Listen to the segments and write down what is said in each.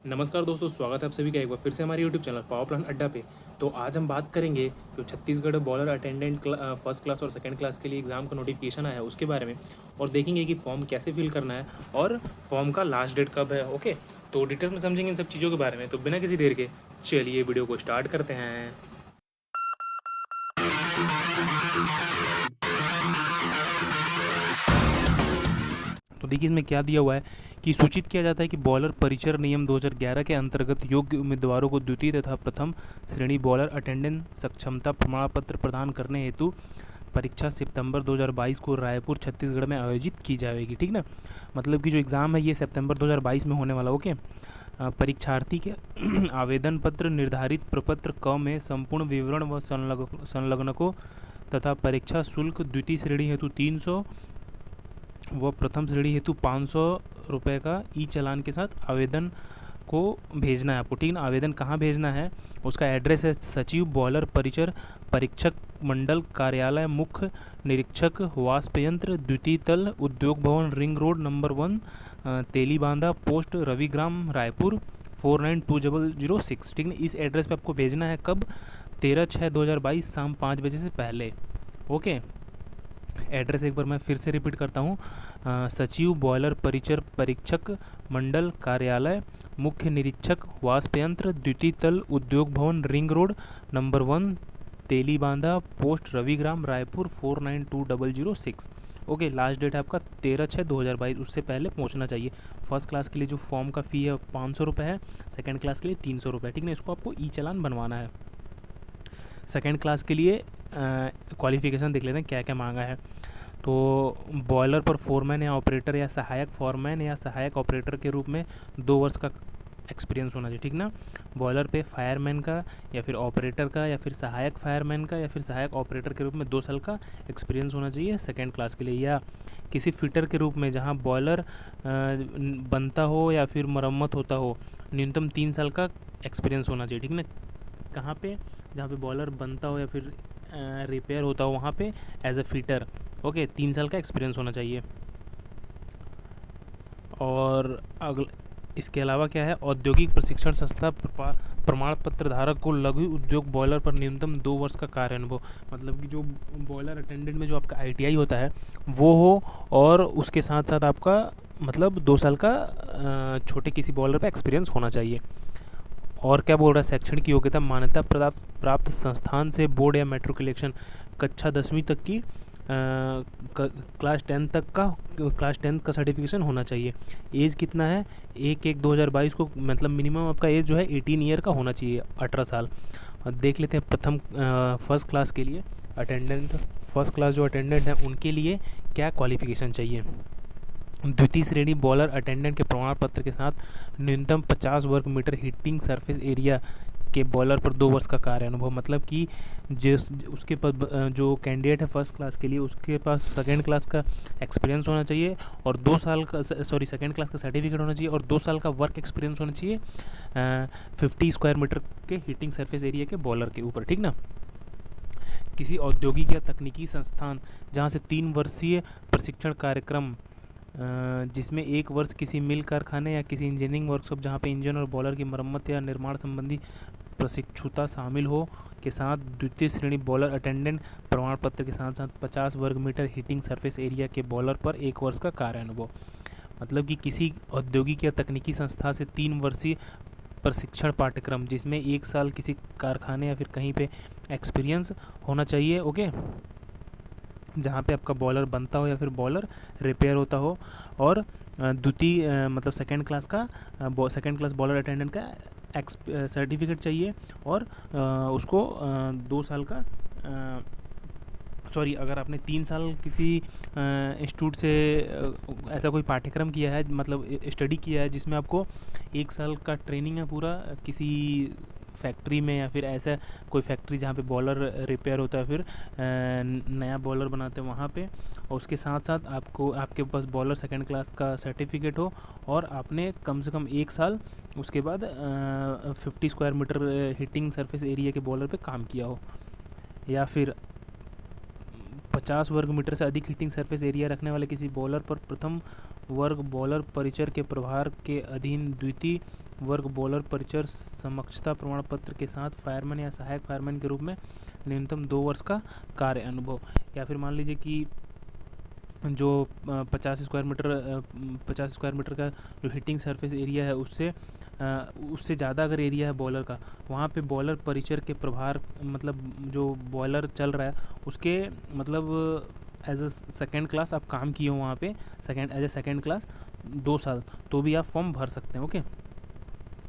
नमस्कार दोस्तों, स्वागत है आप सभी का एक बार फिर से हमारे यूट्यूब चैनल पावर प्लान अड्डा पे। तो आज हम बात करेंगे जो Chhattisgarh bowler attendant first class और सेकंड क्लास के लिए एग्ज़ाम का नोटिफिकेशन आया है उसके बारे में, और देखेंगे कि फॉर्म कैसे फिल करना है और फॉर्म का लास्ट डेट कब है। ओके, तो डिटेल्स में समझेंगे इन सब चीज़ों के बारे में। तो बिना किसी देर के चलिए वीडियो को स्टार्ट करते हैं। तो देखिए इसमें क्या दिया हुआ है कि सूचित किया जाता है कि बॉलर परिचय नियम 2011 के अंतर्गत योग्य उम्मीदवारों को द्वितीय तथा प्रथम श्रेणी बॉलर अटेंडेंट सक्षमता प्रमाण पत्र प्रदान करने हेतु परीक्षा सितंबर 2022 को रायपुर छत्तीसगढ़ में आयोजित की जाएगी। ठीक ना, मतलब कि जो एग्ज़ाम है ये सितंबर 2022 में होने वाला। ओके, परीक्षार्थी के आवेदन पत्र निर्धारित प्रपत्र क में संपूर्ण विवरण व संलग्नकों तथा परीक्षा शुल्क द्वितीय श्रेणी हेतु 300 व प्रथम श्रेणी हेतु 500 रुपये का ई चालान के साथ आवेदन को भेजना है आपको। ठीक ना, आवेदन कहाँ भेजना है, उसका एड्रेस है सचिव बॉलर परिचर परीक्षक मंडल कार्यालय मुख्य निरीक्षक वाष्प यंत्र द्वितीय तल उद्योग भवन ring road number 1 Telibandha post Ravigram Raipur 492006। ठीक ना, इस एड्रेस पे आपको भेजना है। कब? 13/6/2022 शाम 5 बजे से पहले। ओके, एड्रेस एक बार मैं फिर से रिपीट करता हूँ। सचिव बॉयलर परिचर परीक्षक मंडल कार्यालय मुख्य निरीक्षक वाष्प यंत्र द्वितीय तल उद्योग भवन ring road number 1 Telibandha post Ravigram Raipur 492006। Okay, last date है आपका 13/6/2022, उससे पहले पहुंचना चाहिए। फर्स्ट क्लास के लिए जो फॉर्म का फ़ी है 500 रुपये है, सेकेंड क्लास के लिए 300 रुपये। ठीक ना, इसको आपको ई चालान बनवाना है। सेकेंड क्लास के लिए क्वालिफ़िकेशन देख लेते हैं क्या क्या मांगा है। तो बॉयलर पर फोरमैन या ऑपरेटर या सहायक फोरमैन या सहायक ऑपरेटर के रूप में 2 वर्ष का एक्सपीरियंस होना चाहिए। ठीक ना, बॉयलर पे फायरमैन का या फिर ऑपरेटर का या फिर सहायक फायरमैन का या फिर सहायक ऑपरेटर के रूप में 2 साल का एक्सपीरियंस होना चाहिए सेकेंड क्लास के लिए। या किसी फिटर के रूप में जहां बॉयलर बनता हो या फिर मरम्मत होता हो, न्यूनतम 3 साल का एक्सपीरियंस होना चाहिए। ठीक ना, कहाँ पे? जहाँ पे बॉयलर बनता हो या फिर रिपेयर होता हो वहाँ पे एज अ फिटर। ओके, 3 साल का एक्सपीरियंस होना चाहिए। और इसके अलावा क्या है, औद्योगिक प्रशिक्षण संस्था प्रमाण पत्र धारक को लघु उद्योग बॉयलर पर न्यूनतम 2 वर्ष का कार्य अनुभव, मतलब कि जो बॉयलर अटेंडेंट में जो आपका ITI होता है वो हो, और उसके साथ साथ आपका मतलब 2 साल का छोटे किसी बॉयलर पर एक्सपीरियंस होना चाहिए। और क्या बोल रहा है, शैक्षणिक योग्यता मान्यता प्राप्त संस्थान से बोर्ड या मेट्रिकुलेशन कक्षा 10वीं तक की क्लास 10 का सर्टिफिकेशन होना चाहिए। एज कितना है? 1/1/2022 को, मतलब मिनिमम आपका एज जो है 18 ईयर का होना चाहिए, 18 साल। और देख लेते हैं प्रथम फर्स्ट क्लास के लिए अटेंडेंट, फर्स्ट क्लास जो अटेंडेंट है उनके लिए क्या क्वालिफिकेशन चाहिए। द्वितीय श्रेणी बॉलर अटेंडेंट के प्रमाण पत्र के साथ न्यूनतम 50 वर्ग मीटर हीटिंग सरफेस एरिया के बॉलर पर 2 वर्ष का कार्य अनुभव, मतलब कि जिस उसके पास जो कैंडिडेट है फर्स्ट क्लास के लिए उसके पास सेकेंड क्लास का एक्सपीरियंस होना चाहिए और 2 साल का सेकेंड क्लास का सर्टिफिकेट होना चाहिए और 2 साल का वर्क एक्सपीरियंस होना चाहिए 50 स्क्वायर मीटर के हीटिंग सरफेस एरिया के बॉलर के ऊपर। ठीक ना, किसी औद्योगिक या तकनीकी संस्थान जहाँ से 3 वर्षीय प्रशिक्षण कार्यक्रम जिसमें 1 वर्ष किसी मिल कारखाने या किसी इंजीनियरिंग वर्कशॉप जहाँ पे इंजन और बॉयलर की मरम्मत या निर्माण संबंधी प्रशिक्षुता शामिल हो के साथ द्वितीय श्रेणी बॉलर अटेंडेंट प्रमाण पत्र के साथ साथ 50 वर्ग मीटर हीटिंग सरफेस एरिया के बॉलर पर 1 वर्ष का कार्य अनुभव, मतलब कि किसी औद्योगिक या तकनीकी संस्था से 3 वर्षीय प्रशिक्षण पाठ्यक्रम जिसमें 1 साल किसी कारखाने या फिर कहीं पे एक्सपीरियंस होना चाहिए। ओके, जहाँ पे आपका बॉलर बनता हो या फिर बॉलर रिपेयर होता हो, और द्वितीय मतलब सेकेंड क्लास बॉलर अटेंडेंट का सर्टिफिकेट चाहिए, और उसको 2 साल का अगर आपने 3 साल किसी इंस्टीट्यूट से ऐसा कोई पाठ्यक्रम किया है, मतलब स्टडी किया है जिसमें आपको 1 साल का ट्रेनिंग है पूरा किसी फैक्ट्री में या फिर ऐसा कोई फैक्ट्री जहाँ पे बॉलर रिपेयर होता है फिर नया बॉलर बनाते हैं वहाँ पे, और उसके साथ साथ आपके पास बॉलर सेकंड क्लास का सर्टिफिकेट हो और आपने कम से कम 1 साल उसके बाद 50 square metre heating surface area के बॉलर पे काम किया हो, या फिर 50 वर्ग मीटर से अधिक हीटिंग सरफेस एरिया रखने वाले किसी बॉलर पर प्रथम वर्ग बॉलर परिचर के प्रभार के अधीन द्वितीय वर्ग बॉलर परिचर समक्षता प्रमाण पत्र के साथ फायरमैन या सहायक फायरमैन के रूप में न्यूनतम 2 वर्ष का कार्य अनुभव। या फिर मान लीजिए कि जो 50 स्क्वायर मीटर का जो हिटिंग सरफेस एरिया है उससे ज़्यादा अगर एरिया है बॉलर का, वहाँ पे बॉलर परिचर के प्रभार मतलब जो बॉलर चल रहा है उसके मतलब एज अ सेकेंड क्लास आप काम किए हो वहाँ पे एज अ सेकेंड क्लास 2 साल, तो भी आप फॉर्म भर सकते हैं। ओके,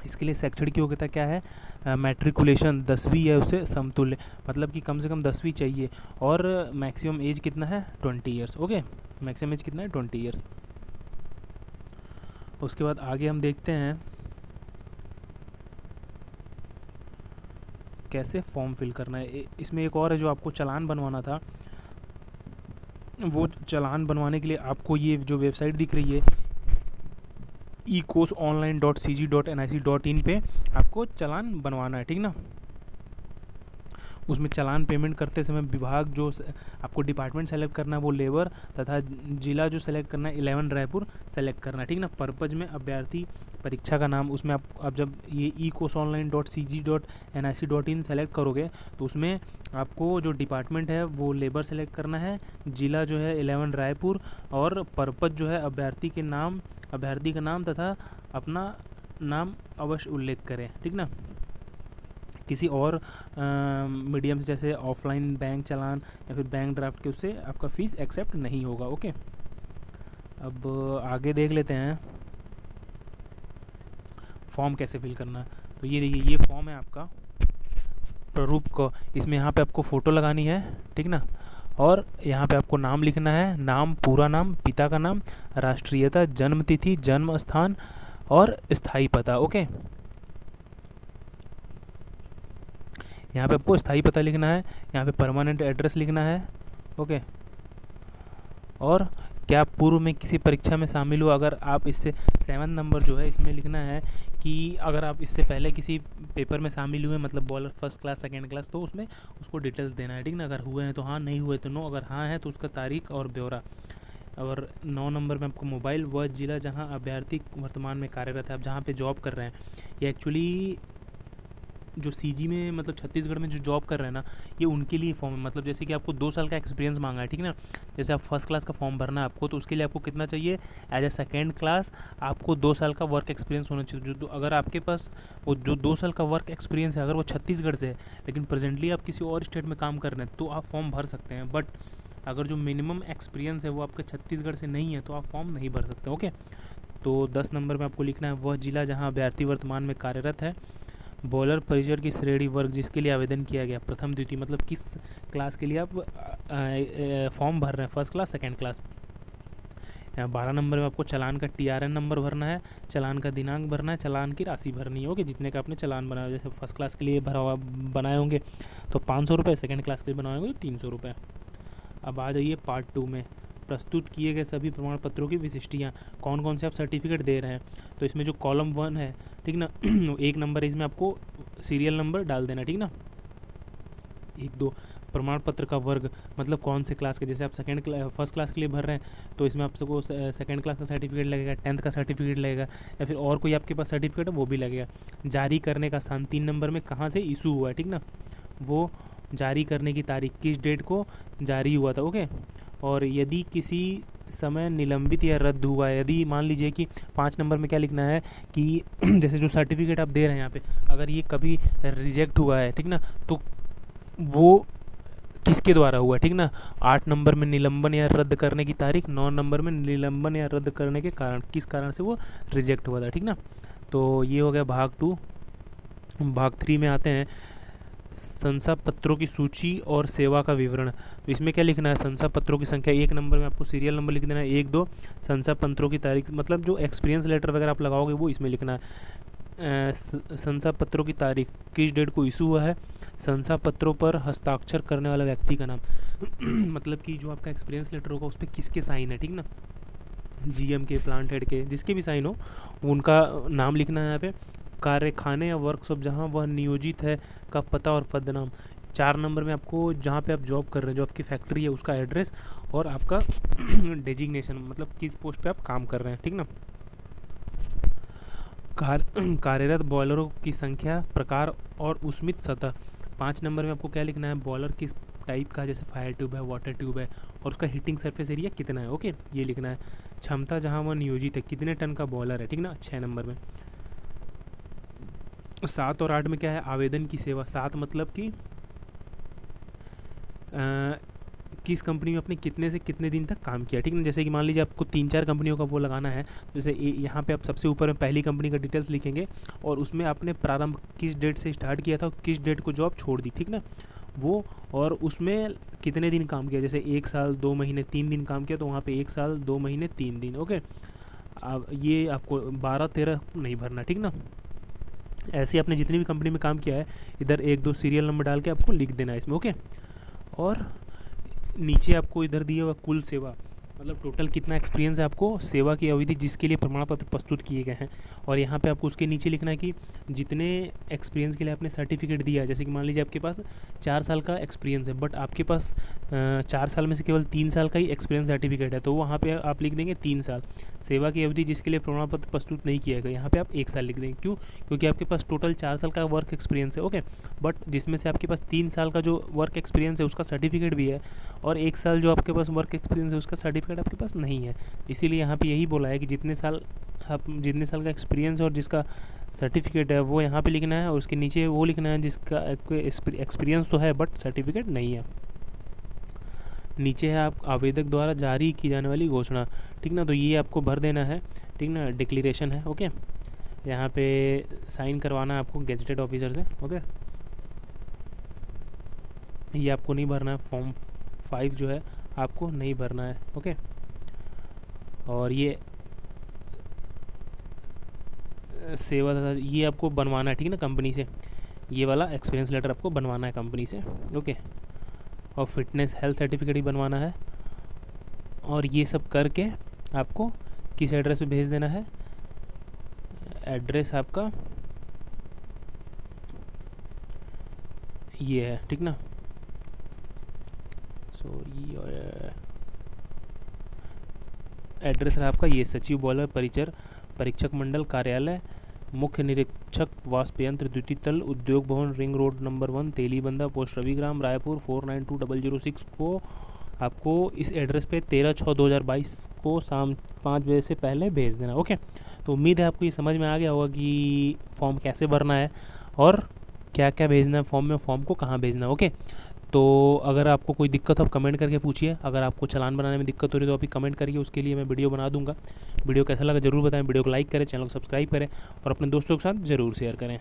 इसके लिए शैक्षणिक योग्यता क्या है? मैट्रिकुलेशन 10वीं है उससे समतुल्य, मतलब कि कम से कम 10वीं चाहिए। और मैक्सिमम एज कितना है? 20 ईयर्स। ओके, मैक्सिमम एज कितना है? 20 ईयर्स। उसके बाद आगे हम देखते हैं कैसे फॉर्म फिल करना है। इसमें एक और है जो आपको चालान बनवाना था, वो चालान बनवाने के लिए आपको ये जो वेबसाइट दिख रही है ecosonline.cg.nic.in पे आपको चालान बनवाना है, ठीक ना। उसमें चालान पेमेंट करते समय विभाग जो आपको डिपार्टमेंट सेलेक्ट करना है वो लेबर तथा जिला जो सेलेक्ट करना है 11 रायपुर सेलेक्ट करना है, ठीक ना। पर्पज में अभ्यर्थी परीक्षा का नाम, उसमें आप जब ये ecosonline.cg.nic.in सेलेक्ट करोगे तो उसमें आपको जो डिपार्टमेंट है वो लेबर सेलेक्ट करना है, जिला जो है 11 रायपुर, और पर्पज जो है अभ्यर्थी का नाम तथा अपना नाम अवश्य उल्लेख करें, ठीक ना। किसी और मीडियम से जैसे ऑफलाइन बैंक चालान या फिर बैंक ड्राफ्ट के उससे आपका फीस एक्सेप्ट नहीं होगा। ओके, अब आगे देख लेते हैं फॉर्म कैसे फिल करना है। तो ये देखिए, ये फॉर्म है आपका प्रारूप का। इसमें यहाँ पे आपको फ़ोटो लगानी है, ठीक ना, और यहाँ पे आपको नाम लिखना है, नाम, पूरा नाम, पिता का नाम, राष्ट्रीयता, जन्म तिथि, जन्म स्थान और स्थायी पता। ओके, यहाँ पे आपको स्थायी पता लिखना है, यहाँ पे परमानेंट एड्रेस लिखना है। ओके, और क्या पूर्व में किसी परीक्षा में शामिल हो, अगर आप इससे 7 नंबर जो है इसमें लिखना है कि अगर आप इससे पहले किसी पेपर में शामिल हुए, मतलब bowler first class second class, तो उसमें उसको डिटेल्स देना है, ठीक ना। अगर हुए हैं तो हाँ, नहीं हुए तो नो, अगर हाँ है तो उसका तारीख और ब्यौरा। और 9 नंबर में आपको मोबाइल व जिला जहाँ अभ्यर्थी वर्तमान में कार्यरत है, आप जहाँ पे जॉब कर रहे हैं। ये एक्चुअली जो सीजी में मतलब छत्तीसगढ़ में जो जॉब कर रहे हैं ना, ये उनके लिए फॉर्म है। मतलब जैसे कि आपको 2 साल का एक्सपीरियंस मांगा है, ठीक ना। जैसे आप फर्स्ट क्लास का फॉर्म भरना है आपको, तो उसके लिए आपको कितना चाहिए? एज ए सेकेंड क्लास आपको 2 साल का वर्क एक्सपीरियंस होना चाहिए। जो अगर आपके पास वो जो 2 साल का वर्क एक्सपीरियंस है, अगर वो छत्तीसगढ़ से है लेकिन प्रेजेंटली आप किसी और स्टेट में काम कर रहे हैं, तो आप फॉर्म भर सकते हैं। बट अगर जो मिनिमम एक्सपीरियंस है वो आपके छत्तीसगढ़ से नहीं है तो आप फॉर्म नहीं भर सकते। ओके, तो 10 नंबर में आपको लिखना है वह जिला जहाँ अभ्यर्थी वर्तमान में कार्यरत है, बॉलर परिचर की श्रेणी वर्ग जिसके लिए आवेदन किया गया, प्रथम द्वितीय, मतलब किस क्लास के लिए आप फॉर्म भर रहे हैं, first class second class. 12 number में आपको चालान का TRN नंबर भरना है, चालान का दिनांक भरना है, चालान की राशि भरनी है। ओके, जितने का आपने चालान बनाया, जैसे फर्स्ट क्लास के लिए बनाए होंगे तो 500 रुपये, सेकेंड क्लास के लिए बनाए होंगे तो 300 रुपये। अब आ जाइए पार्ट 2 में, प्रस्तुत किए गए सभी प्रमाण पत्रों की विशिष्टियाँ, कौन कौन से आप सर्टिफिकेट दे रहे हैं। तो इसमें जो कॉलम 1 है, ठीक ना, 1 नंबर इसमें आपको सीरियल नंबर डाल देना, ठीक ना। 1 2 प्रमाण पत्र का वर्ग, मतलब कौन से क्लास के, जैसे आप फर्स्ट क्लास के लिए भर रहे हैं तो इसमें आप सबको सेकेंड क्लास का सर्टिफिकेट लगेगा, 10th का सर्टिफिकेट लगेगा, या फिर और कोई आपके पास सर्टिफिकेट है वो भी लगेगा। जारी करने का स्थान 3 नंबर में कहाँ से इशू हुआ है, ठीक ना, वो जारी करने की तारीख, किस डेट को जारी हुआ था। ओके, और यदि किसी समय निलंबित या रद्द हुआ है, यदि मान लीजिए कि 5 नंबर में क्या लिखना है कि जैसे जो सर्टिफिकेट आप दे रहे हैं यहाँ पे, अगर ये कभी रिजेक्ट हुआ है, ठीक ना, तो वो किसके द्वारा हुआ, ठीक ना। 8 नंबर में निलंबन या रद्द करने की तारीख, 9 नंबर में निलंबन या रद्द करने के कारण, किस कारण से वो रिजेक्ट हुआ था, ठीक ना। तो ये हो गया भाग 2। भाग 3 में आते हैं, शंसा पत्रों की सूची और सेवा का विवरण। तो इसमें क्या लिखना है? शंसा पत्रों की संख्या, 1 नंबर में आपको सीरियल नंबर लिख देना है, 1 2 शंसा पत्रों की तारीख, मतलब जो एक्सपीरियंस लेटर वगैरह आप लगाओगे वो इसमें लिखना है। शंसा पत्रों की तारीख, किस डेट को इशू हुआ है, शंसा पत्रों पर हस्ताक्षर करने वाला व्यक्ति का नाम मतलब कि जो आपका एक्सपीरियंस लेटर होगा उस पर किसके साइन है, ठीक ना, GM के, प्लांट हेड के, जिसके भी साइन हो उनका नाम लिखना है यहाँ पे। कारखाने या वर्कशॉप जहाँ वह नियोजित है का पता और पदनाम। 4 नंबर में आपको जहाँ पे आप जॉब कर रहे हैं, जो आपकी फैक्ट्री है उसका एड्रेस और आपका डेजिग्नेशन, मतलब किस पोस्ट पे आप काम कर रहे हैं, ठीक ना। कार्यरत बॉयलरों की संख्या, प्रकार और उष्मित सतह। 5 नंबर में आपको क्या लिखना है, बॉयलर किस टाइप का, जैसे फायर ट्यूब है, वाटर ट्यूब है, और उसका हीटिंग सरफेस एरिया कितना है। ओके, ये लिखना है। क्षमता जहां वह नियोजित है, कितने टन का बॉयलर है, ठीक ना। 6 नंबर में 7 और 8 में क्या है, आवेदन की सेवा। 7 मतलब कि किस कंपनी में आपने कितने से कितने दिन तक काम किया, ठीक है ना। जैसे कि मान लीजिए आपको 3-4 कंपनियों का वो लगाना है, जैसे यहाँ पे आप सबसे ऊपर में पहली कंपनी का डिटेल्स लिखेंगे और उसमें आपने प्रारंभ किस डेट से स्टार्ट किया था, किस डेट को जॉब छोड़ दी, ठीक ना वो, और उसमें कितने दिन काम किया, जैसे 1 साल 2 महीने 3 दिन काम किया तो वहाँ पे 1 साल 2 महीने 3 दिन। ओके, अब ये आपको 12-13 नहीं भरना, ठीक ना। ऐसे आपने जितनी भी कंपनी में काम किया है इधर 1-2 सीरियल नंबर डाल के आपको लिख देना है इसमें। ओके, और नीचे आपको इधर दिया हुआ कुल सेवा, मतलब टोटल कितना एक्सपीरियंस है आपको, सेवा की अवधि जिसके लिए प्रमाण पत्र प्रस्तुत किए गए हैं। और यहाँ पे आपको उसके नीचे लिखना है कि जितने एक्सपीरियंस के लिए आपने सर्टिफिकेट दिया है, जैसे कि मान लीजिए आपके पास 4 साल का एक्सपीरियंस है, बट आपके पास 4 साल में से केवल 3 साल का ही एक्सपीरियंस सर्टिफिकेट है, तो वहाँ पे आप लिख देंगे 3 साल। सेवा की अवधि जिसके लिए प्रमाण पत्र प्रस्तुत नहीं किया गया, यहाँ पे आप 1 साल लिख देंगे। क्यों, क्योंकि आपके पास टोटल 4 साल का वर्क एक्सपीरियंस है। ओके, बट जिसमें से आपके पास 3 साल का जो वर्क एक्सपीरियंस है उसका सर्टिफिकेट भी है, और 1 साल जो आपके पास वर्क एक्सपीरियंस है उसका सर्टिफिकेट आपके पास नहीं है। इसीलिए यहाँ पे यही बोला है कि जितने साल का एक्सपीरियंस है और जिसका सर्टिफिकेट है वो यहाँ पे लिखना है, और उसके नीचे वो लिखना है जिसका एक्सपीरियंस तो है बट सर्टिफिकेट नहीं है। नीचे है आप आवेदक द्वारा जारी की जाने वाली घोषणा, ठीक ना, तो ये आपको भर देना है, ठीक ना, डिक्लेरेशन है। ओके, यहाँ पे साइन करवाना है आपको गेजेटेड ऑफिसर से। ओके, ये आपको नहीं भरना है, फॉर्म 5 जो है आपको नहीं भरना है। ओके, और ये सेवा ये आपको बनवाना है, ठीक है ना, कंपनी से। ये वाला एक्सपीरियंस लेटर आपको बनवाना है कंपनी से। ओके, और फिटनेस हेल्थ सर्टिफिकेट भी बनवाना है। और ये सब करके आपको किस एड्रेस पे भेज देना है, एड्रेस आपका ये है, ठीक ना। सॉरी, एड्रेस है आपका ये, सचिव बॉयलर परिचर परीक्षक मंडल कार्यालय, मुख्य निरीक्षक वाष्प यंत्र, द्वितीय तल, उद्योग भवन, ring road number 1, Telibandha, post Ravigram, Raipur 492006 को आपको इस एड्रेस पे 13/6/2022 को शाम 5 बजे से पहले भेज देना। ओके, तो उम्मीद है आपको ये समझ में आ गया होगा कि फॉर्म कैसे भरना है और क्या क्या भेजना है फॉर्म में, फॉर्म को कहाँ भेजना है। ओके, तो अगर आपको कोई दिक्कत हो आप कमेंट करके पूछिए। अगर आपको चालान बनाने में दिक्कत हो रही है तो आप कमेंट करिए, उसके लिए मैं वीडियो बना दूंगा। वीडियो कैसा लगा ज़रूर बताएं, वीडियो को लाइक करें, चैनल को सब्सक्राइब करें और अपने दोस्तों के साथ ज़रूर शेयर करें।